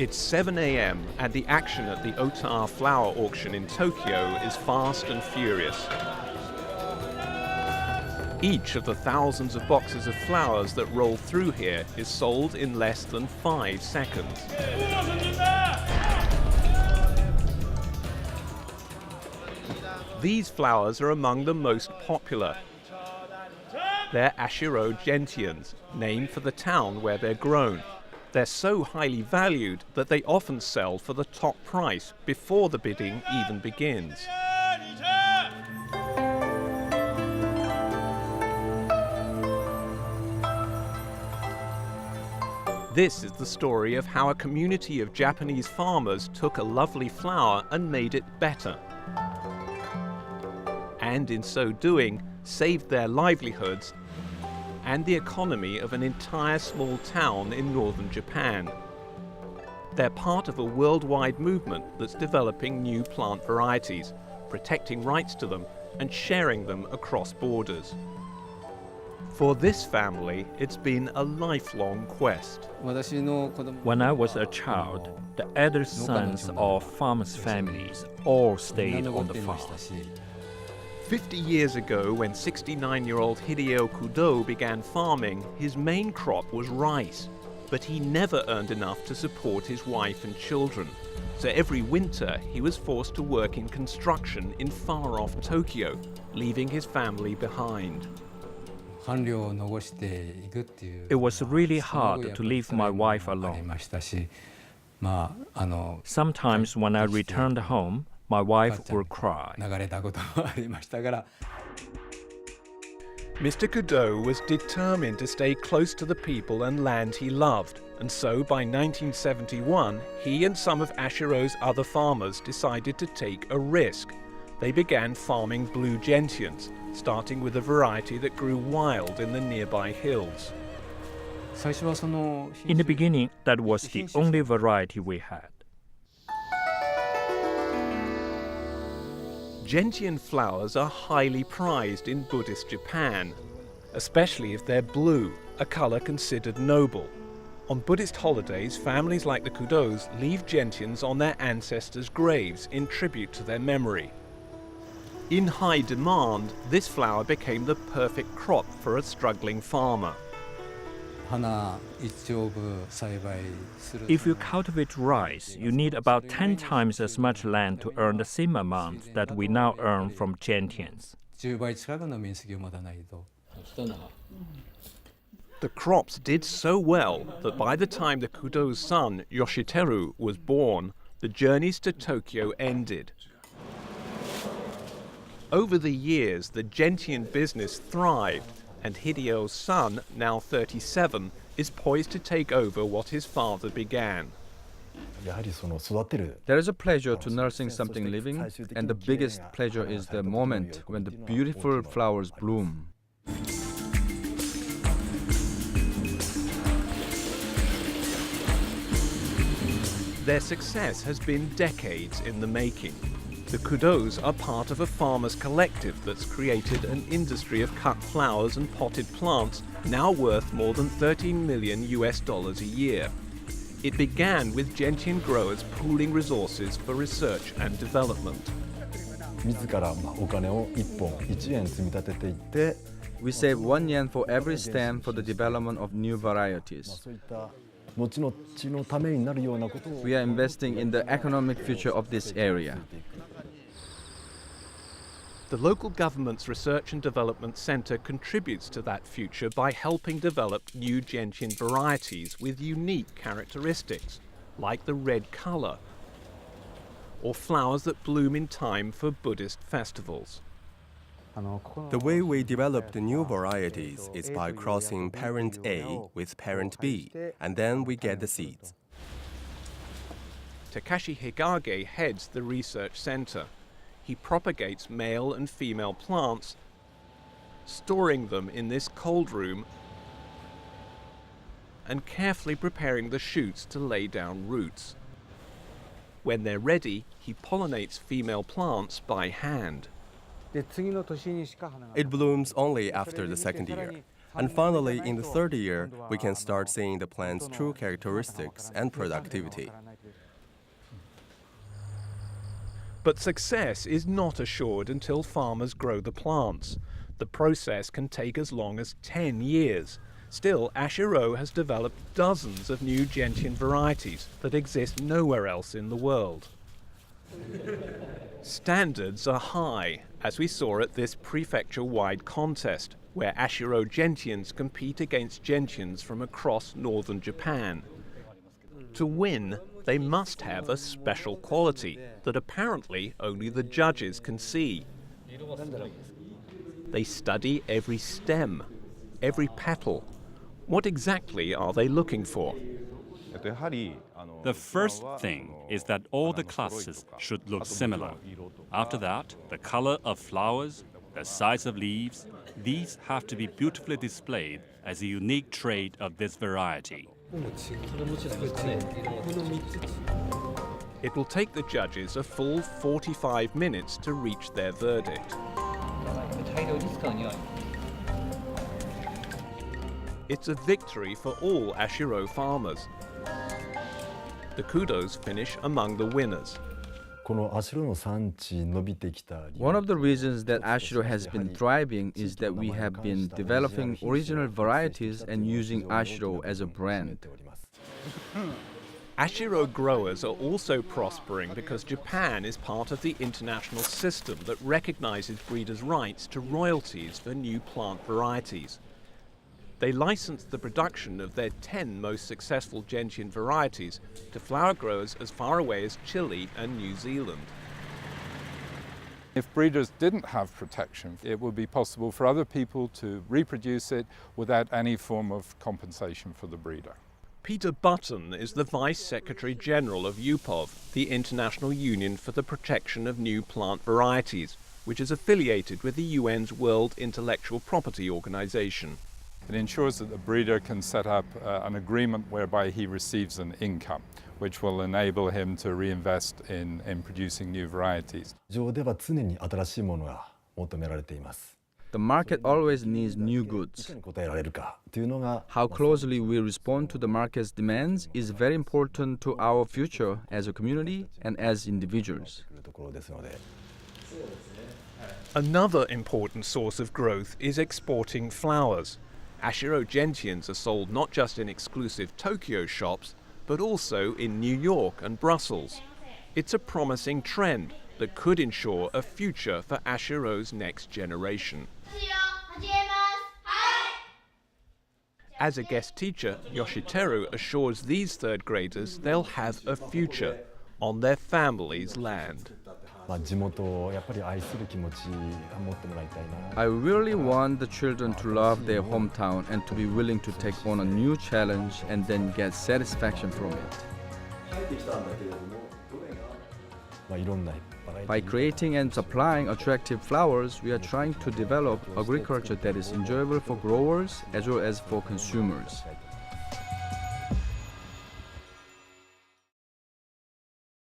It's 7 a.m. and the action at the Ota flower auction in Tokyo is fast and furious. Each of the thousands of boxes of flowers that roll through here is sold in less than 5 seconds. These flowers are among the most popular. They're Ashiro Gentians, named for the town where they're grown. They're so highly valued that they often sell for the top price before the bidding even begins. This is the story of how a community of Japanese farmers took a lovely flower and made it better. And in so doing, saved their livelihoods and the economy of an entire small town in northern Japan. They're part of a worldwide movement that's developing new plant varieties, protecting rights to them, and sharing them across borders. For this family, it's been a lifelong quest. When I was a child, the elder sons of farmers' families all stayed on the farm. 50 years ago, when 69-year-old Hideo Kudo began farming, his main crop was rice. But he never earned enough to support his wife and children. So every winter, he was forced to work in construction in far-off Tokyo, leaving his family behind. It was really hard to leave my wife alone. Sometimes when I returned home, my wife would cry. Mr. Kudo was determined to stay close to the people and land he loved, and so by 1971, he and some of Ashiro's other farmers decided to take a risk. They began farming blue gentians, starting with a variety that grew wild in the nearby hills. In the beginning, that was the only variety we had. Gentian flowers are highly prized in Buddhist Japan, especially if they're blue, a color considered noble. On Buddhist holidays, families like the Kudos leave gentians on their ancestors' graves in tribute to their memory. In high demand, this flower became the perfect crop for a struggling farmer. If you cultivate rice, you need about 10 times as much land to earn the same amount that we now earn from gentians. The crops did so well that by the time the Kudo's son, Yoshiteru, was born, the journeys to Tokyo ended. Over the years, the gentian business thrived, and Hideo's son, now 37, is poised to take over what his father began. There is a pleasure to nursing something living, and the biggest pleasure is the moment when the beautiful flowers bloom. Their success has been decades in the making. The Kudos are part of a farmers' collective that's created an industry of cut flowers and potted plants now worth more than $13 million a year. It began with gentian growers pooling resources for research and development. We save 1 yen for every stem for the development of new varieties. We are investing in the economic future of this area. The local government's Research and Development Centre contributes to that future by helping develop new gentian varieties with unique characteristics, like the red colour, or flowers that bloom in time for Buddhist festivals. The way we develop the new varieties is by crossing parent A with parent B, and then we get the seeds. Takashi Higage heads the research centre. He propagates male and female plants, storing them in this cold room and carefully preparing the shoots to lay down roots. When they're ready, he pollinates female plants by hand. It blooms only after the second year. And finally, in the third year, we can start seeing the plant's true characteristics and productivity. But success is not assured until farmers grow the plants. The process can take as long as 10 years. Still, Ashiro has developed dozens of new gentian varieties that exist nowhere else in the world. Standards are high, as we saw at this prefecture-wide contest, where Ashiro Gentians compete against gentians from across northern Japan. To win, they must have a special quality that apparently only the judges can see. They study every stem, every petal. What exactly are they looking for? The first thing is that all the clusters should look similar. After that, the color of flowers, the size of leaves, these have to be beautifully displayed as a unique trait of this variety. It will take the judges a full 45 minutes to reach their verdict. It's a victory for all Ashiro farmers. The kudos finish among the winners. One of the reasons that Ashiro has been thriving is that we have been developing original varieties and using Ashiro as a brand. Ashiro growers are also prospering because Japan is part of the international system that recognizes breeders' rights to royalties for new plant varieties. They licensed the production of their 10 most successful gentian varieties to flower growers as far away as Chile and New Zealand. If breeders didn't have protection, it would be possible for other people to reproduce it without any form of compensation for the breeder. Peter Button is the Vice Secretary General of UPOV, the International Union for the Protection of New Plant Varieties, which is affiliated with the UN's World Intellectual Property Organization. It ensures that the breeder can set up an agreement whereby he receives an income, which will enable him to reinvest in producing new varieties. The market always needs new goods. How closely we respond to the market's demands is very important to our future as a community and as individuals. Another important source of growth is exporting flowers. Ashiro Gentians are sold not just in exclusive Tokyo shops, but also in New York and Brussels. It's a promising trend that could ensure a future for Ashiro's next generation. As a guest teacher, Yoshiteru assures these third graders they'll have a future on their family's land. I really want the children to love their hometown and to be willing to take on a new challenge and then get satisfaction from it. By creating and supplying attractive flowers, we are trying to develop agriculture that is enjoyable for growers as well as for consumers.